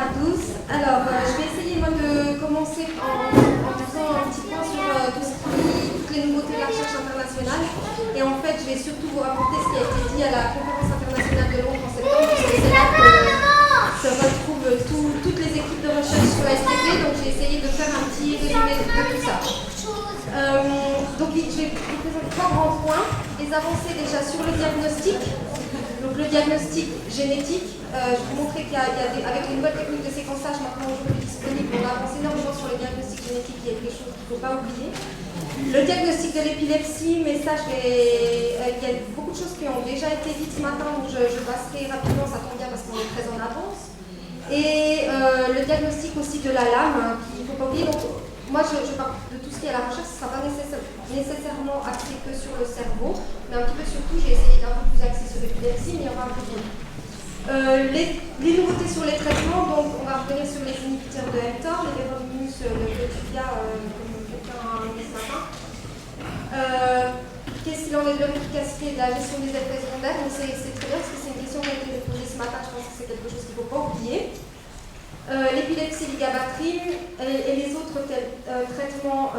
à tous. Alors, je vais essayer moi de commencer en faisant un petit point sur toutes les nouveautés de la recherche internationale. Et en fait, je vais surtout vous rapporter ce qui a été dit à la conférence internationale de Londres en septembre, puisque c'est là que se retrouvent toutes les équipes de recherche sur la STP. Donc, j'ai essayé de faire un petit résumé de tout ça. Donc, je vais vous présenter trois grands points. Les avancées déjà sur le diagnostic. Donc le diagnostic génétique, je vais vous montrer qu'avec les nouvelles techniques de séquençage maintenant aujourd'hui disponibles, on avance énormément sur le diagnostic génétique, il y a quelque chose qu'il ne faut pas oublier. Le diagnostic de l'épilepsie, mais ça, il y a beaucoup de choses qui ont déjà été dites ce matin, donc je passerai rapidement, ça tombe bien parce qu'on est très en avance. Et le diagnostic aussi de la lame, qu'il ne faut pas oublier. Donc, moi, je parle de tout ce qui est à la recherche, ce ne sera pas nécessairement axé que sur le cerveau, mais un petit peu surtout, j'ai essayé d'un peu plus axé sur l'épilepsie, mais il y aura un peu d'autres. Les nouveautés sur les traitements, donc on va revenir sur les inhibiteurs de mTOR, les Veronimus, le Tudia, comme quelqu'un a dit ce matin. Qu'est-ce qu'il en est de leur efficacité et de la gestion des effets secondaires? Donc c'est très bien parce que c'est une question qui a été posée ce matin, je pense que c'est quelque chose qu'il ne faut pas oublier. L'épilepsie ligabatrine et les autres traitements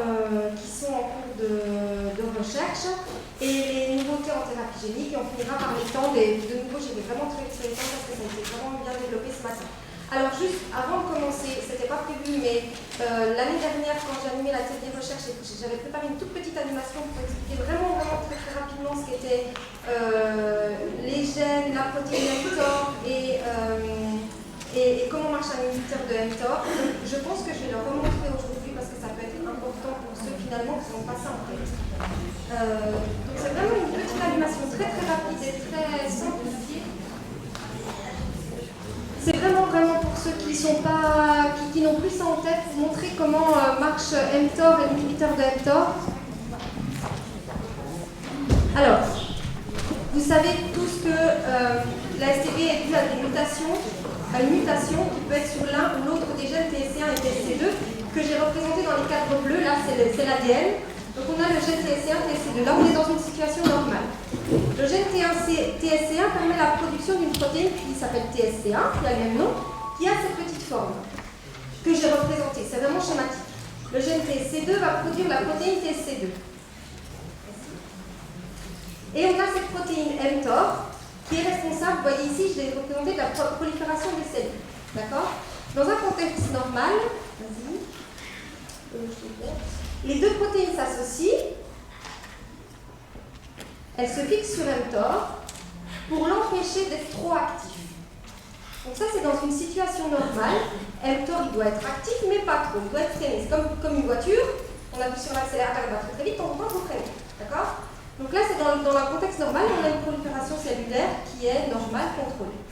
qui sont en cours de recherche et les nouveautés en thérapie génique, et on finira par les temps de nouveau, j'étais vraiment très intéressant parce que ça a été vraiment bien développé ce matin. Alors juste avant de commencer, c'était pas prévu, mais l'année dernière quand j'ai animé l'atelier recherche, j'avais préparé une toute petite animation pour expliquer vraiment très rapidement ce qu'étaient les gènes, la protéine mTOR et comment marche un inhibiteur de mTOR. Je pense que je vais le remontrer aujourd'hui parce que ça peut être important pour ceux finalement qui n'ont pas ça en tête. Donc c'est vraiment une petite animation très rapide et très simplifiée. C'est vraiment pour ceux qui n'ont plus ça en tête, pour montrer comment marche mTOR et l'inhibiteur de mTOR. Alors, vous savez tous que la STB est due à des mutations. Une mutation qui peut être sur l'un ou l'autre des gènes TSC1 et TSC2 que j'ai représenté dans les cadres bleus. Là, c'est l'ADN. Donc, on a le gène TSC1, TSC2. Là, on est dans une situation normale. Le gène TSC1 permet la production d'une protéine qui s'appelle TSC1, qui a le même nom, qui a cette petite forme que j'ai représentée. C'est vraiment schématique. Le gène TSC2 va produire la protéine TSC2. Et on a cette protéine mTOR qui est responsable, vous voyez ici, je l'ai représenté, de la prolifération des cellules. D'accord? Dans un contexte normal, les deux protéines s'associent, elles se fixent sur mTOR pour l'empêcher d'être trop actif. Donc ça, c'est dans une situation normale. mTOR, il doit être actif, mais pas trop, il doit être freiné. C'est comme une voiture, on appuie sur l'accélérateur, elle va très vite, on voit vous freiner. D'accord? Donc là, c'est dans un contexte normal, on a une prolifération cellulaire qui est normale, contrôlée.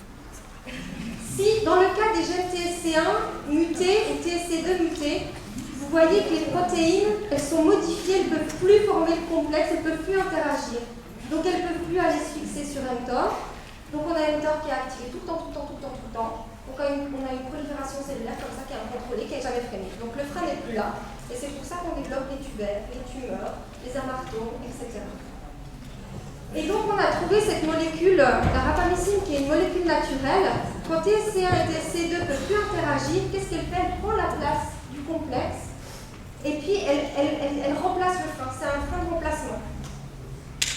Si, dans le cas des gènes TSC1 mutés et TSC2 mutés, vous voyez que les protéines, elles sont modifiées, elles ne peuvent plus former le complexe, elles ne peuvent plus interagir. Donc elles ne peuvent plus aller se fixer sur mTOR. Donc on a mTOR qui est activé tout le temps. Donc on a une prolifération cellulaire comme ça qui est incontrôlée, qui n'est jamais freinée. Donc le frein n'est plus là, et c'est pour ça qu'on développe les tubaires, les tumeurs, les amartomes, etc. Et donc on a trouvé cette molécule, la rapamycine, qui est une molécule naturelle. Quand TSC1 et TSC2 ne peuvent plus interagir, qu'est-ce qu'elle fait? Elle prend la place du complexe et puis elle remplace le frein. C'est un frein de remplacement.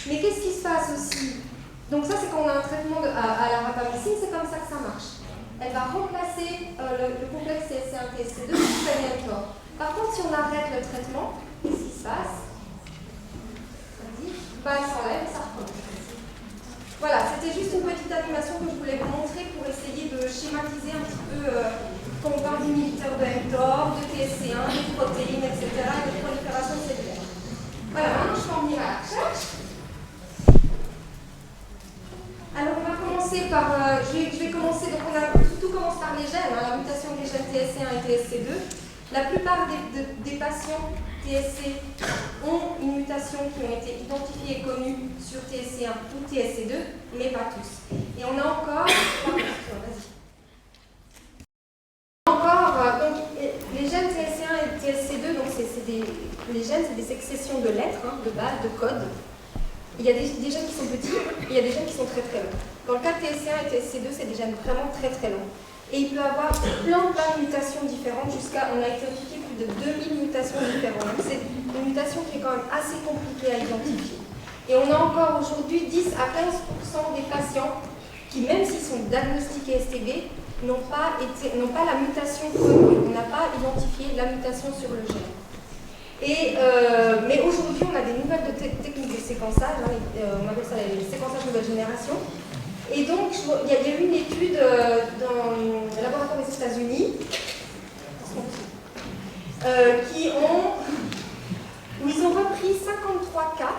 Mais qu'est-ce qui se passe aussi? Donc ça, c'est quand on a un traitement à la rapamycine, c'est comme ça que ça marche. Elle va remplacer le complexe TSC1 TSC2 pour freiner mTOR. Par contre, si on arrête le traitement, qu'est-ce qui se passe? Elle s'enlève et ça recommence. Voilà, c'était juste une petite animation que je voulais vous montrer pour essayer de schématiser un petit peu quand on parle d'inhibiteurs de mTOR, de TSC1, de protéines, etc., et de prolifération cellulaire. Voilà, maintenant je peux en venir à la recherche. Alors on va commencer par, je vais commencer, donc tout commence par les gènes, la mutation des gènes TSC1 et TSC2. La plupart des patients TSC ont une mutation qui ont été identifiées et connues sur TSC1 ou TSC2, mais pas tous. Et on a encore, donc, les gènes TSC1 et TSC2, donc les gènes, c'est des successions de lettres, de bases, de codes. Il y a des gènes qui sont petits et il y a des gènes qui sont très longs. Dans le cas de TSC1 et TSC2, c'est des gènes vraiment très longs. Et il peut avoir plein de mutations différentes, jusqu'à, on a identifié plus de 2000 mutations différentes. Donc c'est une mutation qui est quand même assez compliquée à identifier. Et on a encore aujourd'hui 10 à 15% des patients qui, même s'ils sont diagnostiqués STB, n'ont pas la mutation connue. On n'a pas identifié la mutation sur le gène. Mais aujourd'hui, on a des nouvelles techniques de séquençage, hein, on appelle ça les séquençages nouvelle génération. Et donc, il y a eu une étude dans le laboratoire des États-Unis où ils ont repris 53 cas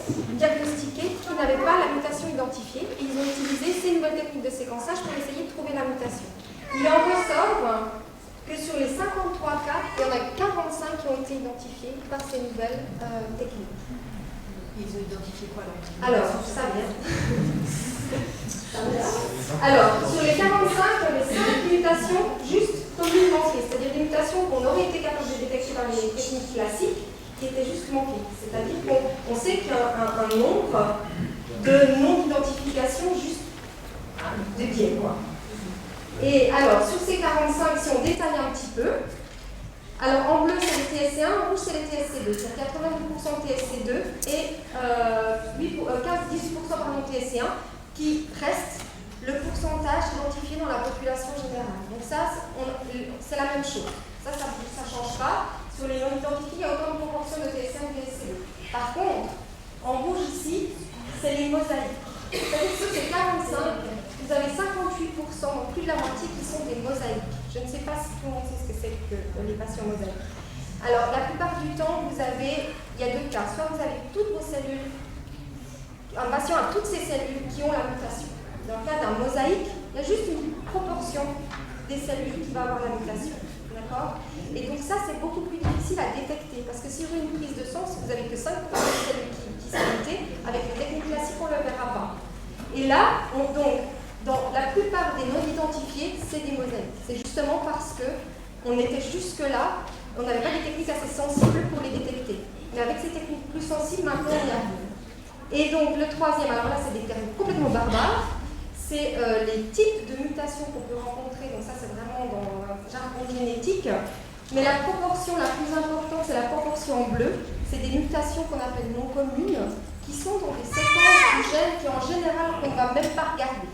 diagnostiqués qui n'avaient pas la mutation identifiée et ils ont utilisé ces nouvelles techniques de séquençage pour essayer de trouver la mutation. Il en ressort que sur les 53 cas, il y en a 45 qui ont été identifiés par ces nouvelles techniques. Ils ont identifié quoi alors ça vient. Alors, sur les 45, il y avait 5 mutations juste communes manquées, c'est-à-dire des mutations qu'on aurait été capable de détecter par les techniques classiques, qui étaient juste manquées. C'est-à-dire qu'on sait qu'il y a un nombre de non-identification juste dédié, quoi. Et alors, sur ces 45, si on détaille un petit peu, alors en bleu c'est les TSC1, en rouge c'est les TSC2, c'est 92% TSC2 et 18% TSC1 qui reste le pourcentage identifié dans la population générale. Donc ça, c'est la même chose. Ça ne change pas. Sur les non identifiés, il y a autant de proportion de TSC1 que de TSC2. Par contre, en rouge ici, c'est les mosaïques. C'est-à-dire que sur ces 45, vous avez 58%, donc plus de la moitié, qui sont des mosaïques. Je ne sais pas si tout le monde sait ce que c'est que les patients mosaïques. Alors, la plupart du temps, il y a deux cas. Soit vous avez toutes vos cellules, un patient a toutes ces cellules qui ont la mutation. Dans le cas d'un mosaïque, il y a juste une proportion des cellules qui va avoir la mutation. D'accord ? Et donc ça, c'est beaucoup plus difficile à détecter. Parce que si vous avez une prise de sang, si vous n'avez que 5% des cellules qui sont mutées, avec les techniques classiques, on ne le verra pas. Et là, dans la plupart des non identifiés, c'est des mosaïques. C'est justement parce qu'on était jusque-là, on n'avait pas des techniques assez sensibles pour les détecter. Mais avec ces techniques plus sensibles, maintenant on y arrive. Et donc le troisième, alors là c'est des termes complètement barbares, c'est les types de mutations qu'on peut rencontrer. Donc ça c'est vraiment dans le jargon génétique. Mais la proportion la plus importante, c'est la proportion en bleu. C'est des mutations qu'on appelle non communes, qui sont dans des séquences du gène qui en général on ne va même pas regarder.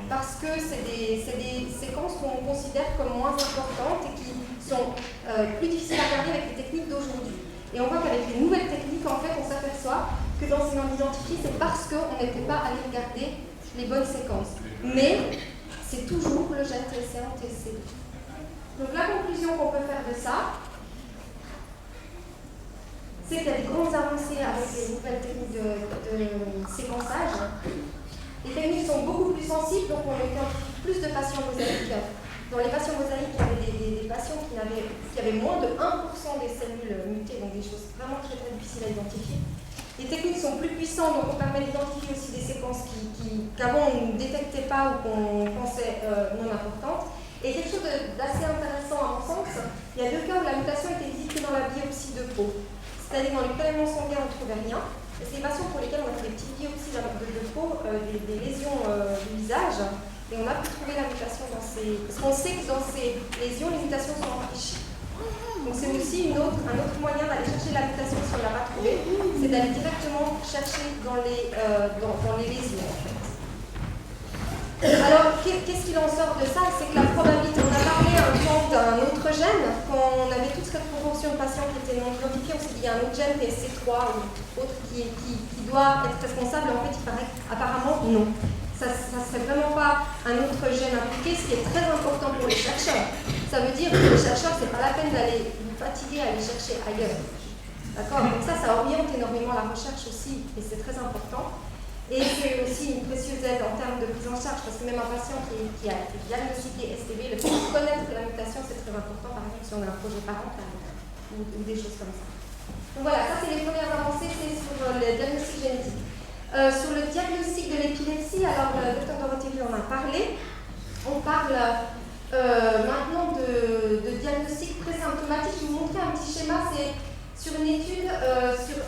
Parce que c'est des séquences qu'on considère comme moins importantes et qui sont plus difficiles à regarder avec les techniques d'aujourd'hui. Et on voit qu'avec les nouvelles techniques, en fait, on s'aperçoit que dans ces non identifiés, c'est parce qu'on n'était pas allé regarder les bonnes séquences. Mais c'est toujours le gène TSC1 ou TSC2. Donc la conclusion qu'on peut faire de ça, c'est qu'il y a des grandes avancées avec les nouvelles techniques de séquençage. Les techniques sont beaucoup plus sensibles, donc on identifie plus de patients mosaïques. Dans les patients mosaïques, il y avait des patients qui avaient moins de 1% des cellules mutées, donc des choses vraiment très très difficiles à identifier. Les techniques sont plus puissantes, donc on permet d'identifier aussi des séquences qu'avant on ne détectait pas ou qu'on pensait non importantes. Et quelque chose d'assez intéressant à mon sens, il y a deux cas où la mutation était visible dans la biopsie de peau, c'est-à-dire dans les prélèvements sanguins entrovériens. C'est des patients pour lesquels on a fait des petites biopsies de peau, des lésions du visage, et on a pu trouver la mutation dans ces... Parce qu'on sait que dans ces lésions, les mutations sont enrichies. Donc c'est aussi un autre moyen d'aller chercher la mutation si on ne l'a pas trouvée, c'est d'aller directement chercher dans les lésions en fait. Alors, qu'est-ce qu'il en sort de ça? C'est que la probabilité, on a parlé un temps d'un autre gène, quand on avait toute cette proportion de patients qui étaient non identifiés, on s'est dit il y a un autre gène, TSC3 ou autre, qui doit être responsable, en fait il paraît apparemment non. Ça ne serait vraiment pas un autre gène impliqué, ce qui est très important pour les chercheurs. Ça veut dire que les chercheurs, ce n'est pas la peine d'aller vous fatiguer à aller chercher ailleurs. D'accord? Donc ça oriente énormément la recherche aussi, et c'est très important. Et c'est aussi une précieuse aide en termes de prise en charge, parce que même un patient qui a été diagnostiqué STB, le fait de connaître la mutation, c'est très important, par exemple si on a un projet parental ou des choses comme ça. Donc voilà, ça c'est les premières avancées, c'est sur le diagnostic génétique. Sur le diagnostic de l'épilepsie, alors le Dr Dorothée en a parlé. On parle maintenant de diagnostic présymptomatique. Je vais vous montrer un petit schéma, c'est sur une étude sur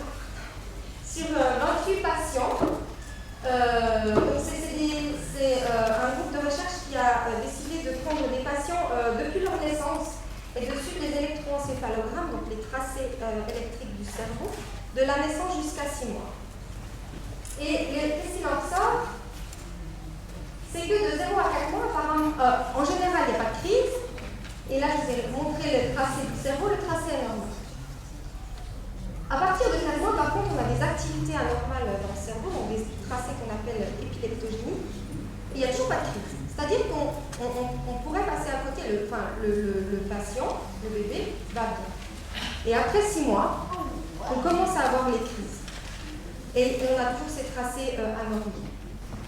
28 patients. C'est un groupe de recherche qui a décidé de prendre des patients depuis leur naissance et de suivre les électroencéphalogrammes, donc les tracés électriques du cerveau, de la naissance jusqu'à 6 mois. Et qu'est-ce qu'il en ressort? C'est que de 0 à 4 mois, apparemment, en général, il n'y a pas de crise. Et là, je vous ai montré le tracé du cerveau, le tracé est normal. À partir de 4 mois, par contre, on a des activités anormales dans le cerveau, donc des tracés qu'on appelle épileptogénie. Et il n'y a toujours pas de crise. C'est-à-dire qu'on pourrait passer à côté, le patient, le bébé, va bien. Et après 6 mois, on commence à avoir les crises. Et on a toujours ces tracés anormaux.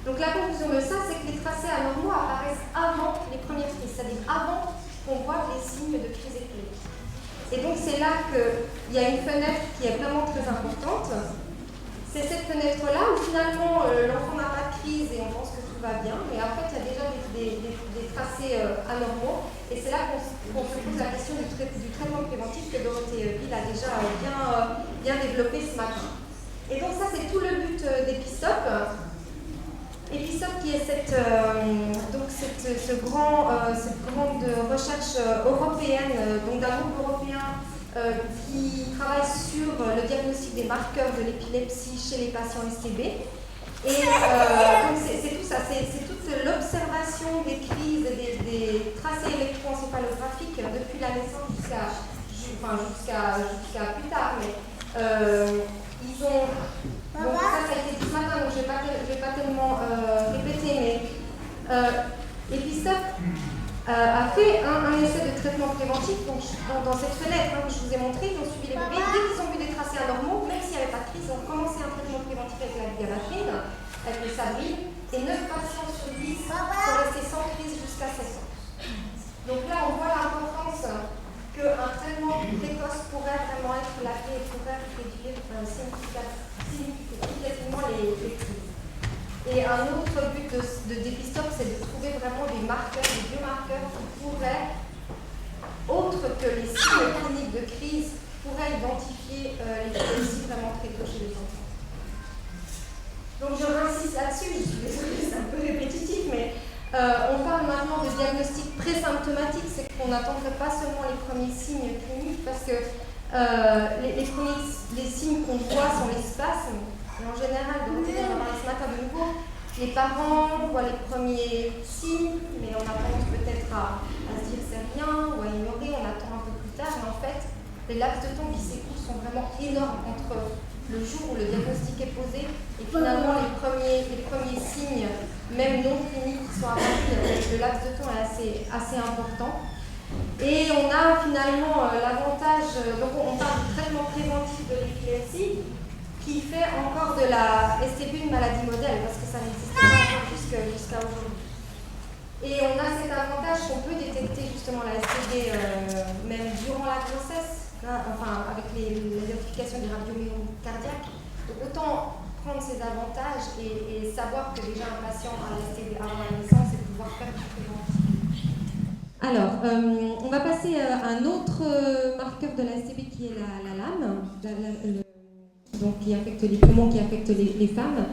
Donc la conclusion de ça, c'est que les tracés anormaux apparaissent avant les premières crises, c'est-à-dire avant qu'on voit les signes de crise épileptique. Et donc c'est là qu'il y a une fenêtre qui est vraiment très importante. C'est cette fenêtre-là où finalement l'enfant n'a pas de crise et on pense que tout va bien, mais en fait il y a déjà des tracés anormaux. Et c'est là qu'on se pose la question du traitement préventif que Dorothée Bill a déjà bien développé ce matin. Et donc ça c'est tout le but d'Epistop. Epistop qui est cette grande recherche européenne, donc d'un groupe européen qui travaille sur le diagnostic des marqueurs de l'épilepsie chez les patients STB. Et donc c'est tout ça, c'est toute l'observation des crises, des tracés électroencéphalographiques depuis la naissance jusqu'à plus tard. Mais ils ont... Donc ça a été dit ce matin, donc je ne vais pas tellement répéter, mais Epistop a fait un essai de traitement préventif. Donc, dans cette fenêtre que je vous ai montrée, ils ont suivi les bébés. Dès qu'ils ont vu des tracés anormaux, même s'il n'y avait pas de crise, ils ont commencé un traitement préventif avec la gabapenine, avec le Sabril, et 9 patients sur 10 sont restés sans crise jusqu'à 7 ans. Donc là, on voit l'importance qu'un traitement précoce pourrait vraiment être la clé et pourrait réduire significativement les crises. Et un autre but de Epistop, c'est de trouver vraiment des marqueurs, des biomarqueurs qui pourraient, autres que les signes cliniques de crise, pourraient identifier l'épilepsie vraiment très tôt chez les enfants. Donc je réinsiste là-dessus, je suis désolée, c'est un peu répétitif, mais on parle maintenant de diagnostic présymptomatique, c'est qu'on n'attendrait pas seulement les premiers signes cliniques, parce que les signes qu'on voit sont les spasmes. Et en général, on va parler ce matin de nouveau, les parents voient les premiers signes, mais on a tendance peut-être à se dire c'est rien, ou à ignorer, on attend un peu plus tard, mais en fait, les laps de temps qui s'écoulent sont vraiment énormes entre le jour où le diagnostic est posé et finalement les premiers signes, même non cliniques, qui sont apparus, le laps de temps est assez important. Et on a finalement l'avantage, donc on parle du traitement préventif de l'épilepsie, qui fait encore de la STB une maladie modèle, parce que ça n'existe pas encore jusqu'à aujourd'hui. Et on a cet avantage qu'on peut détecter justement la STB même durant la grossesse, avec l'identification des radiomyocardiaques. Donc autant prendre ces avantages et savoir que déjà un patient a la STB avant la naissance et pouvoir faire du préventif. Alors, on va passer à un autre marqueur de la STB qui est la lame, donc qui affecte les poumons, qui affecte les femmes.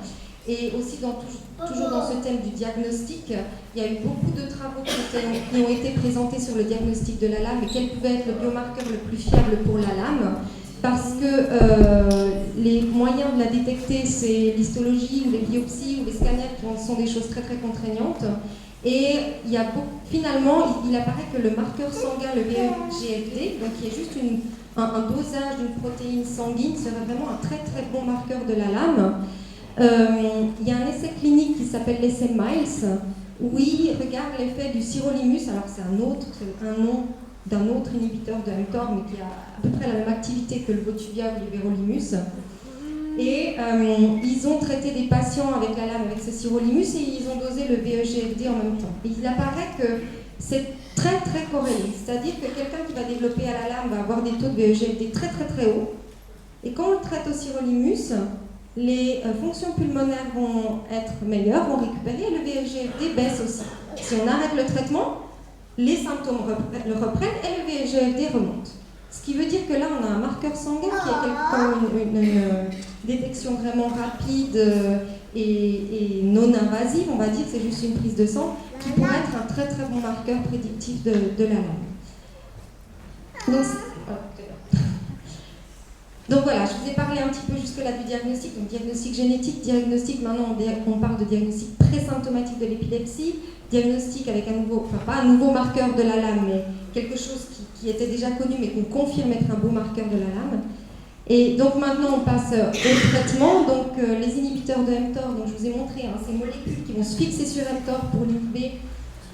Et aussi, toujours dans ce thème du diagnostic, il y a eu beaucoup de travaux qui ont été présentés sur le diagnostic de la lame et quel pouvait être le biomarqueur le plus fiable pour la lame. Parce que les moyens de la détecter, c'est l'histologie ou les biopsies ou les scanners qui sont des choses très très contraignantes. Et finalement, il apparaît que le marqueur sanguin, le VEGFD, donc qui est juste un dosage d'une protéine sanguine, serait vraiment un très très bon marqueur de la lame. Il y a un essai clinique qui s'appelle l'essai Miles, où il regarde l'effet du sirolimus. Alors c'est un nom d'un autre inhibiteur de mTOR, mais qui a à peu près la même activité que le Votuvia ou l'Iverolimus. Et ils ont traité des patients avec la lame, avec ce sirolimus, et ils ont dosé le VEGFD en même temps. Et il apparaît que c'est très très corrélé. C'est-à-dire que quelqu'un qui va développer à la lame va avoir des taux de VEGFD très très très hauts. Et quand on le traite au sirolimus, les fonctions pulmonaires vont être meilleures, vont récupérer, et le VEGFD baisse aussi. Si on arrête le traitement, les symptômes reprennent et le VEGFD remonte. Ce qui veut dire que là, on a un marqueur sanguin qui est une détection vraiment rapide et non invasive, on va dire, c'est juste une prise de sang, qui pourrait être un très très bon marqueur prédictif de la lame. Donc voilà, je vous ai parlé un petit peu jusque-là du diagnostic, donc diagnostic génétique, diagnostic, maintenant on parle de diagnostic pré-symptomatique de l'épilepsie, diagnostic avec un nouveau, enfin pas un nouveau marqueur de la lame, mais quelque chose qui était déjà connu mais qu'on confirme être un beau marqueur de la lame. Et donc maintenant on passe au traitement, donc les inhibiteurs de mTOR, donc je vous ai montré ces molécules qui vont se fixer sur mTOR pour l'inhiber,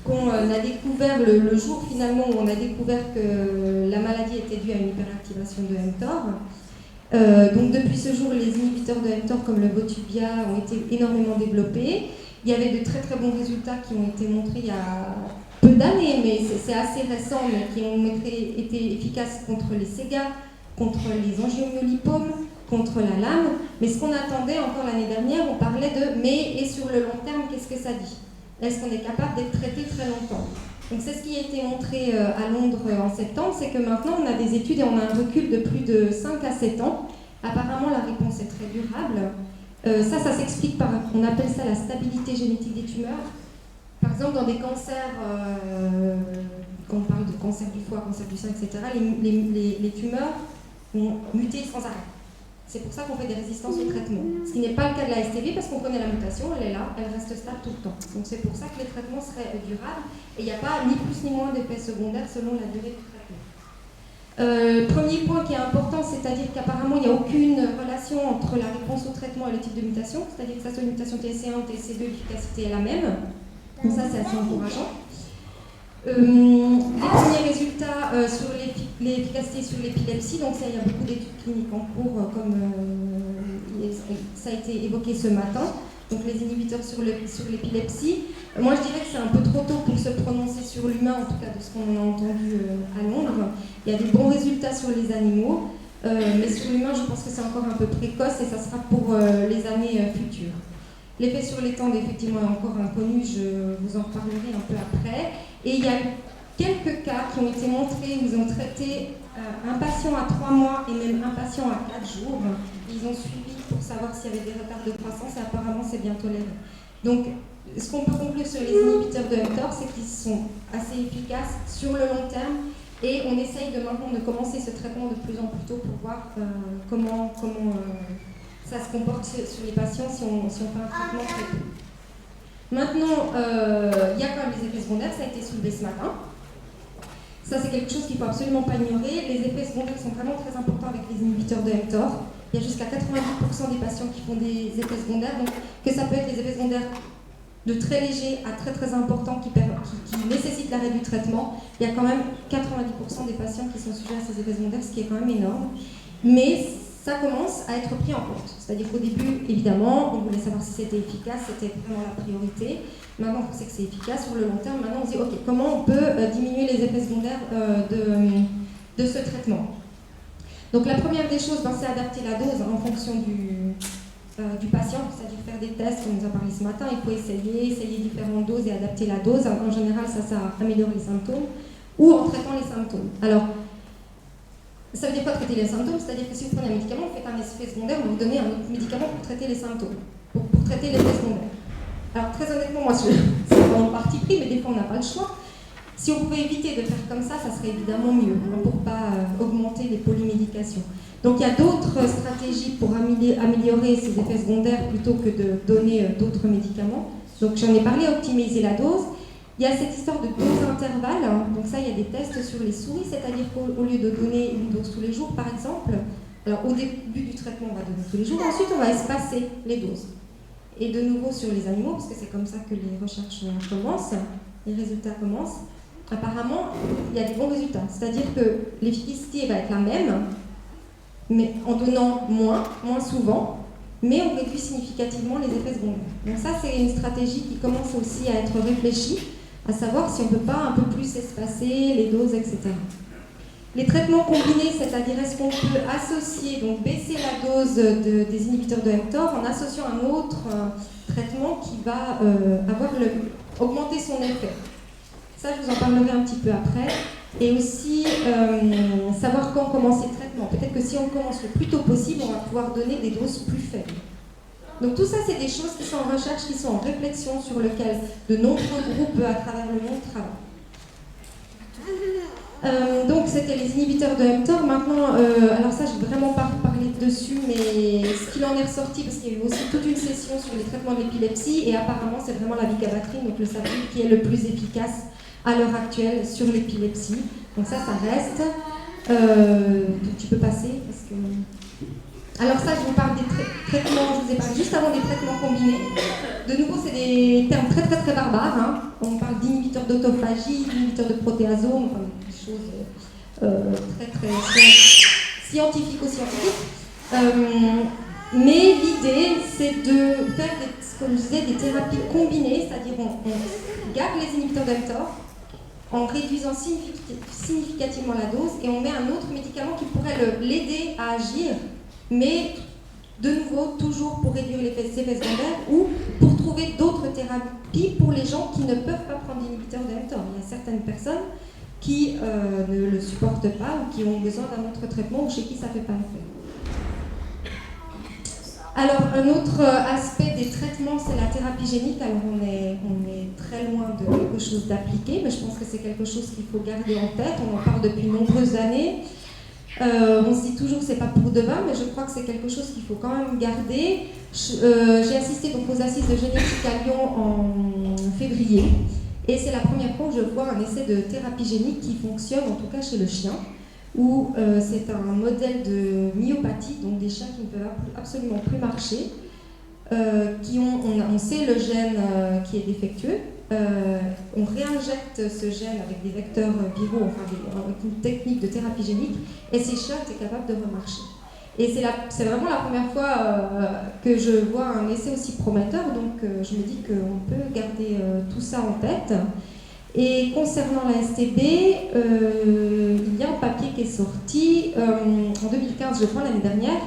qu'on a découvert le jour finalement où on a découvert que la maladie était due à une hyperactivation de mTOR. Donc depuis ce jour, les inhibiteurs de mTOR comme le Botubia ont été énormément développés. Il y avait de très très bons résultats qui ont été montrés il y a peu d'années, mais c'est assez récent, mais qui ont été efficaces contre les SEGA, contre les angiomyolipomes, contre la lame. Mais ce qu'on attendait encore l'année dernière, on parlait de mais et sur le long terme, qu'est-ce que ça dit? Est-ce qu'on est capable d'être traité très longtemps? Donc c'est ce qui a été montré à Londres en septembre, c'est que maintenant on a des études et on a un recul de plus de 5 à 7 ans. Apparemment la réponse est très durable. Ça s'explique par, on appelle ça la stabilité génétique des tumeurs. Par exemple dans des cancers, quand on parle de cancer du foie, cancer du sein, etc., les tumeurs vont muter sans arrêt. C'est pour ça qu'on fait des résistances au traitement. Ce qui n'est pas le cas de la STV parce qu'on connaît la mutation, elle est là, elle reste stable tout le temps. Donc c'est pour ça que les traitements seraient durables et il n'y a pas ni plus ni moins d'effets secondaires selon la durée du traitement. Premier point qui est important, c'est-à-dire qu'apparemment il n'y a aucune relation entre la réponse au traitement et le type de mutation, c'est-à-dire que ça soit une mutation TSC1 ou TSC2, l'efficacité est la même. Donc ça c'est assez encourageant. Les premiers résultats sur l'efficacité sur l'épilepsie, donc ça il y a beaucoup d'études cliniques en cours comme ça a été évoqué ce matin, donc les inhibiteurs sur l'épilepsie. Moi je dirais que c'est un peu trop tôt pour se prononcer sur l'humain, en tout cas de ce qu'on a entendu à Londres. Il y a des bons résultats sur les animaux, mais sur l'humain je pense que c'est encore un peu précoce et ça sera pour les années futures. L'effet sur les tendres, effectivement, est encore inconnu, je vous en reparlerai un peu après. Et il y a quelques cas qui ont été montrés où ils ont traité un patient à 3 mois et même un patient à 4 jours. Ils ont suivi pour savoir s'il y avait des retards de croissance et apparemment c'est bien toléré. Donc, ce qu'on peut conclure sur les inhibiteurs de mTOR, c'est qu'ils sont assez efficaces sur le long terme et on essaye maintenant de commencer ce traitement de plus en plus tôt pour voir comment ça se comporte sur les patients si on fait un traitement très tôt. Maintenant, il y a quand même les effets secondaires, ça a été soulevé ce matin. Ça, c'est quelque chose qu'il ne faut absolument pas ignorer. Les effets secondaires sont vraiment très importants avec les inhibiteurs de mTOR. Il y a jusqu'à 90% des patients qui font des effets secondaires, donc que ça peut être des effets secondaires de très légers à très très importants qui nécessitent l'arrêt du traitement. Il y a quand même 90% des patients qui sont sujets à ces effets secondaires, ce qui est quand même énorme. Mais ça commence à être pris en compte. C'est-à-dire qu'au début, évidemment, on voulait savoir si c'était efficace, c'était vraiment la priorité. Maintenant qu'on sait que c'est efficace, sur le long terme, maintenant on se dit, ok, comment on peut diminuer les effets secondaires de ce traitement? Donc la première des choses, c'est adapter la dose en fonction du patient, c'est-à-dire faire des tests, on nous a parlé ce matin, il faut essayer différentes doses et adapter la dose. En général, ça améliore les symptômes, ou en traitant les symptômes. Alors, ça veut dire quoi traiter les symptômes? C'est-à-dire que si vous prenez un médicament, vous faites un effet secondaire, on va vous donner un autre médicament pour traiter les symptômes, pour traiter l'effet secondaire. Alors très honnêtement, moi c'est vraiment le parti pris, mais des fois on n'a pas le choix. Si on pouvait éviter de faire comme ça serait évidemment mieux, pour ne pas augmenter les polymédications. Donc il y a d'autres stratégies pour améliorer ces effets secondaires plutôt que de donner d'autres médicaments. Donc j'en ai parlé, optimiser la dose. Il y a cette histoire de dose intervalle, donc ça il y a des tests sur les souris, c'est-à-dire qu'au lieu de donner une dose tous les jours par exemple, alors au début du traitement on va donner tous les jours, ensuite on va espacer les doses. Et de nouveau sur les animaux, parce que c'est comme ça que les recherches commencent, les résultats commencent, apparemment il y a des bons résultats, c'est-à-dire que l'efficacité va être la même, mais en donnant moins souvent, mais on réduit significativement les effets secondaires. Donc ça c'est une stratégie qui commence aussi à être réfléchie, à savoir si on ne peut pas un peu plus espacer les doses, etc. Les traitements combinés, c'est-à-dire est-ce qu'on peut associer, donc baisser la dose des inhibiteurs de mTOR en associant un autre traitement qui va augmenter son effet. Ça, je vous en parlerai un petit peu après. Et aussi, savoir quand commencer le traitement. Peut-être que si on commence le plus tôt possible, on va pouvoir donner des doses plus faibles. Donc tout ça, c'est des choses qui sont en recherche, qui sont en réflexion, sur lesquelles de nombreux groupes à travers le monde travaillent. Donc c'était les inhibiteurs de mTOR. Maintenant, alors ça, je ne vais vraiment pas parler dessus, mais ce qu'il en est ressorti, parce qu'il y a eu aussi toute une session sur les traitements de l'épilepsie, et apparemment c'est vraiment la vigabattrine, donc le sapin, qui est le plus efficace à l'heure actuelle sur l'épilepsie. Donc ça reste. Donc tu peux passer, parce que... Alors ça, je vous parle des traitements, je vous ai parlé juste avant des traitements combinés. De nouveau, c'est des termes très très très barbares. Hein. On parle d'inhibiteurs d'autophagie, d'inhibiteurs de protéasome, enfin des choses très très scientifico-scientifiques. Mais l'idée, c'est de faire, comme je disais, des thérapies combinées, c'est-à-dire on garde les inhibiteurs d'mTOR en réduisant significativement la dose et on met un autre médicament qui pourrait l'aider à agir, mais de nouveau, toujours pour réduire les effets secondaires ou pour trouver d'autres thérapies pour les gens qui ne peuvent pas prendre d'inhibiteurs de mTOR. Il y a certaines personnes qui ne le supportent pas ou qui ont besoin d'un autre traitement ou chez qui ça ne fait pas effet. Alors, un autre aspect des traitements, c'est la thérapie génique. Alors, on est très loin de quelque chose d'appliqué, mais je pense que c'est quelque chose qu'il faut garder en tête. On en parle depuis nombreuses années. On se dit toujours que c'est pas pour demain, mais je crois que c'est quelque chose qu'il faut quand même garder. J'ai assisté donc aux assises de génétique à Lyon en février, et c'est la première fois que je vois un essai de thérapie génique qui fonctionne, en tout cas chez le chien, où c'est un modèle de myopathie, donc des chiens qui ne peuvent absolument plus marcher, on sait le gène qui est défectueux. On réinjecte ce gène avec des vecteurs viraux, enfin avec une technique de thérapie génique, et ces chiens étaient capables de remarcher. Et c'est vraiment la première fois que je vois un essai aussi prometteur, donc je me dis qu'on peut garder tout ça en tête. Et concernant la STB, il y a un papier qui est sorti en 2015, je crois, l'année dernière,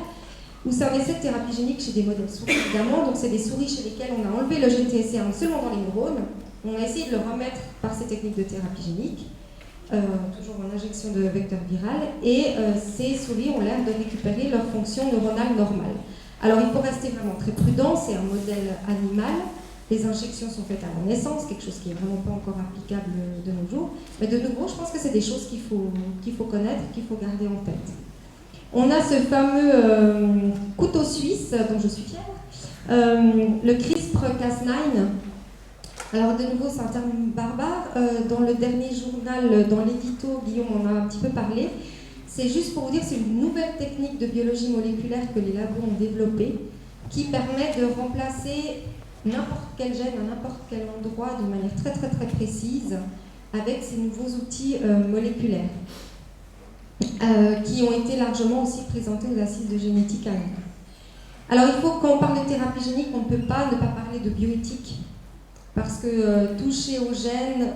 où c'est un essai de thérapie génique chez des modèles souris, évidemment. Donc c'est des souris chez lesquelles on a enlevé le gène TSC1 seulement dans les neurones. On a essayé de le remettre par ces techniques de thérapie génique, toujours en injection de vecteur viral, et ces souris ont l'air de récupérer leur fonction neuronale normale. Alors il faut rester vraiment très prudent, c'est un modèle animal, les injections sont faites à la naissance, quelque chose qui n'est vraiment pas encore applicable de nos jours, mais de nouveau, je pense que c'est des choses qu'il faut connaître, qu'il faut garder en tête. On a ce fameux couteau suisse, dont je suis fière, le CRISPR-Cas9. Alors de nouveau, c'est un terme barbare. Dans le dernier journal, dans l'édito, Guillaume en a un petit peu parlé. C'est juste pour vous dire, c'est une nouvelle technique de biologie moléculaire que les labos ont développée, qui permet de remplacer n'importe quel gène à n'importe quel endroit de manière très très très précise avec ces nouveaux outils moléculaires. Qui ont été largement aussi présentés aux assises de génétique à Lyon. Alors il faut, quand on parle de thérapie génique, on ne peut pas ne pas parler de bioéthique, parce que toucher aux gènes,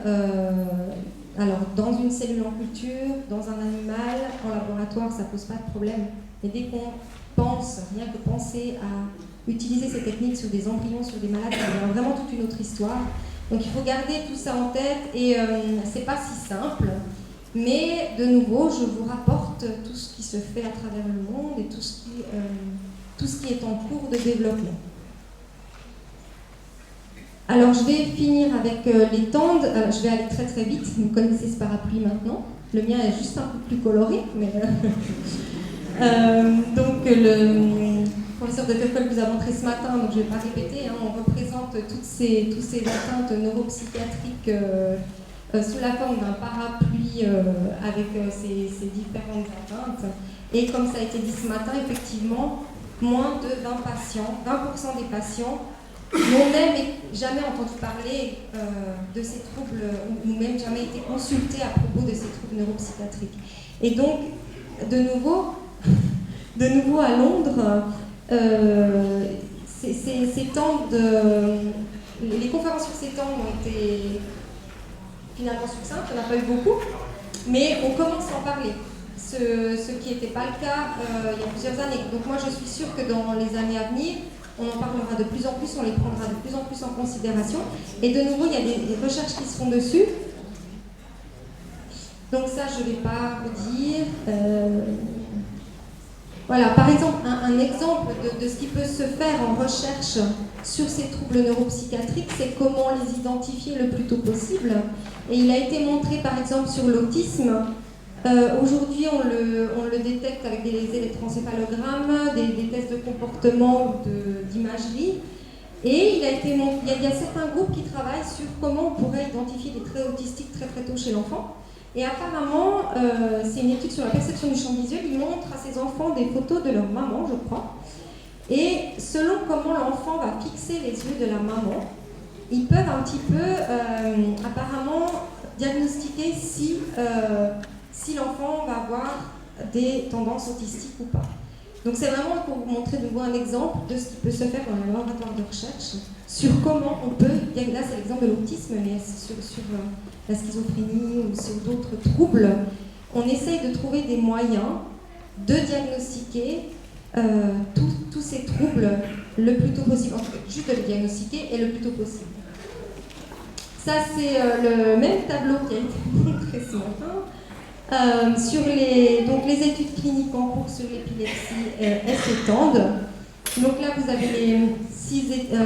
alors dans une cellule en culture, dans un animal, en laboratoire, ça ne pose pas de problème. Mais dès qu'on pense, rien que penser à utiliser ces techniques sur des embryons, sur des malades, c'est vraiment toute une autre histoire. Donc il faut garder tout ça en tête, et c'est pas si simple. Mais de nouveau, je vous rapporte tout ce qui se fait à travers le monde et tout ce qui est en cours de développement. Alors je vais finir avec les tendres. Je vais aller très très vite, vous connaissez ce parapluie maintenant. Le mien est juste un peu plus coloré, mais donc le professeur de Kerkel vous a montré ce matin, donc je ne vais pas répéter, hein, on représente toutes ces atteintes neuropsychiatriques sous la forme d'un parapluie avec ces différentes atteintes. Et comme ça a été dit ce matin, effectivement, moins de 20% des patients n'ont même jamais entendu parler de ces troubles ou même jamais été consultés à propos de ces troubles neuropsychiatriques. Et donc, de nouveau à Londres, les conférences sur ces temps ont été finalement succinctes, il n'y en a pas eu beaucoup, mais on commence à en parler, ce qui n'était pas le cas il y a plusieurs années. Donc moi je suis sûre que dans les années à venir, on en parlera de plus en plus, on les prendra de plus en plus en considération, et de nouveau il y a des recherches qui se font dessus. Donc ça je ne vais pas redire. Voilà, par exemple, un exemple de ce qui peut se faire en recherche sur ces troubles neuropsychiatriques, c'est comment les identifier le plus tôt possible. Et il a été montré, par exemple, sur l'autisme. Aujourd'hui, on le détecte avec des électroencéphalogrammes, des tests de comportement ou d'imagerie. Et il y a certains groupes qui travaillent sur comment on pourrait identifier des traits autistiques très très tôt chez l'enfant. Et apparemment, c'est une étude sur la perception du champ visuel, ils montrent à ces enfants des photos de leur maman, je crois. Et selon comment l'enfant va fixer les yeux de la maman, ils peuvent un petit peu, apparemment, diagnostiquer si l'enfant va avoir des tendances autistiques ou pas. Donc c'est vraiment pour vous montrer de vous un exemple de ce qui peut se faire dans un laboratoire de recherche sur comment on peut, là c'est l'exemple de l'autisme, mais sur la schizophrénie ou sur d'autres troubles, on essaye de trouver des moyens de diagnostiquer tous ces troubles le plus tôt possible, juste de les diagnostiquer et le plus tôt possible. Ça c'est le même tableau qui a été montré ce matin. Sur les études cliniques en cours sur l'épilepsie, elles s'étendent. Donc là, vous avez les 6 études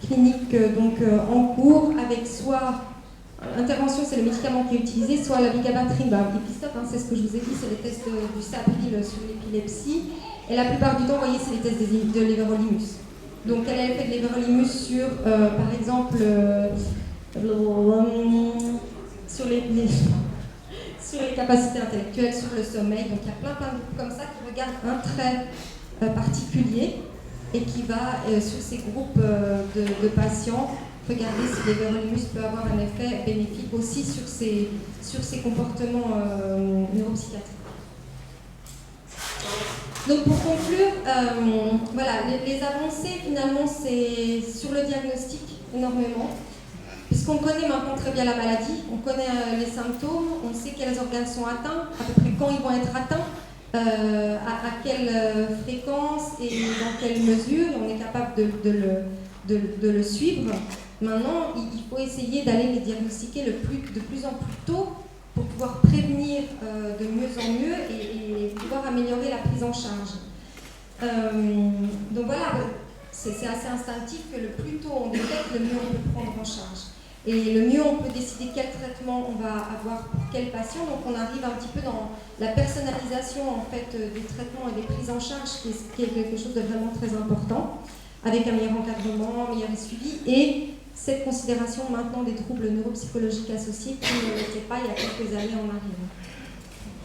cliniques en cours avec soit intervention, c'est le médicament qui est utilisé, soit la vigabatrin, Epistop, c'est ce que je vous ai dit, c'est les tests du Sabril sur l'épilepsie. Et la plupart du temps, vous voyez, c'est les tests de l'Everolimus. Donc elle a fait de l'Everolimus sur, par exemple, sur les capacités intellectuelles, sur le sommeil. Donc il y a plein de groupes comme ça qui regardent un trait particulier et qui va, sur ces groupes de patients, regarder si l'Everolimus peut avoir un effet bénéfique aussi sur ces comportements neuropsychiatriques. Donc pour conclure, voilà, les avancées finalement c'est sur le diagnostic énormément. Puisqu'on connaît maintenant très bien la maladie, on connaît les symptômes, on sait quels organes sont atteints, à peu près quand ils vont être atteints, à quelle fréquence et dans quelle mesure, on est capable de le suivre. Maintenant, il faut essayer d'aller les diagnostiquer de plus en plus tôt pour pouvoir prévenir de mieux en mieux et pouvoir améliorer la prise en charge. Donc voilà, c'est assez instinctif que le plus tôt on détecte, le mieux on peut prendre en charge. Et le mieux, on peut décider quel traitement on va avoir pour quel patient. Donc on arrive un petit peu dans la personnalisation en fait, des traitements et des prises en charge, qui est quelque chose de vraiment très important, avec un meilleur encadrement, un meilleur suivi, et cette considération maintenant des troubles neuropsychologiques associés qui ne l'étaient pas il y a quelques années en arrière.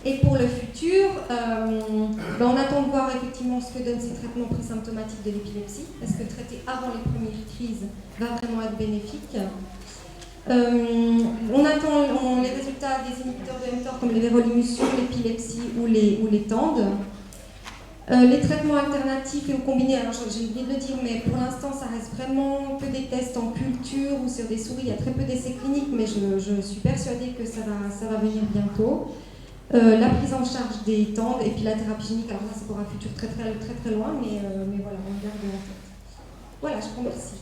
Et pour le futur, on attend de voir effectivement ce que donnent ces traitements présymptomatiques de l'épilepsie. Est-ce que traiter avant les premières crises va vraiment être bénéfique ? On attend les résultats des inhibiteurs de mTOR comme les Verolimus sur l'épilepsie ou les TAND. Les traitements alternatifs et ou combinés, alors j'ai oublié de le dire, mais pour l'instant ça reste vraiment que des tests en culture ou sur des souris, il y a très peu d'essais cliniques, mais je suis persuadée que ça va venir bientôt. La prise en charge des TAND et puis la thérapie génique, alors ça c'est pour un futur très très très très loin, mais voilà, on garde en tête. Voilà, je vous remercie.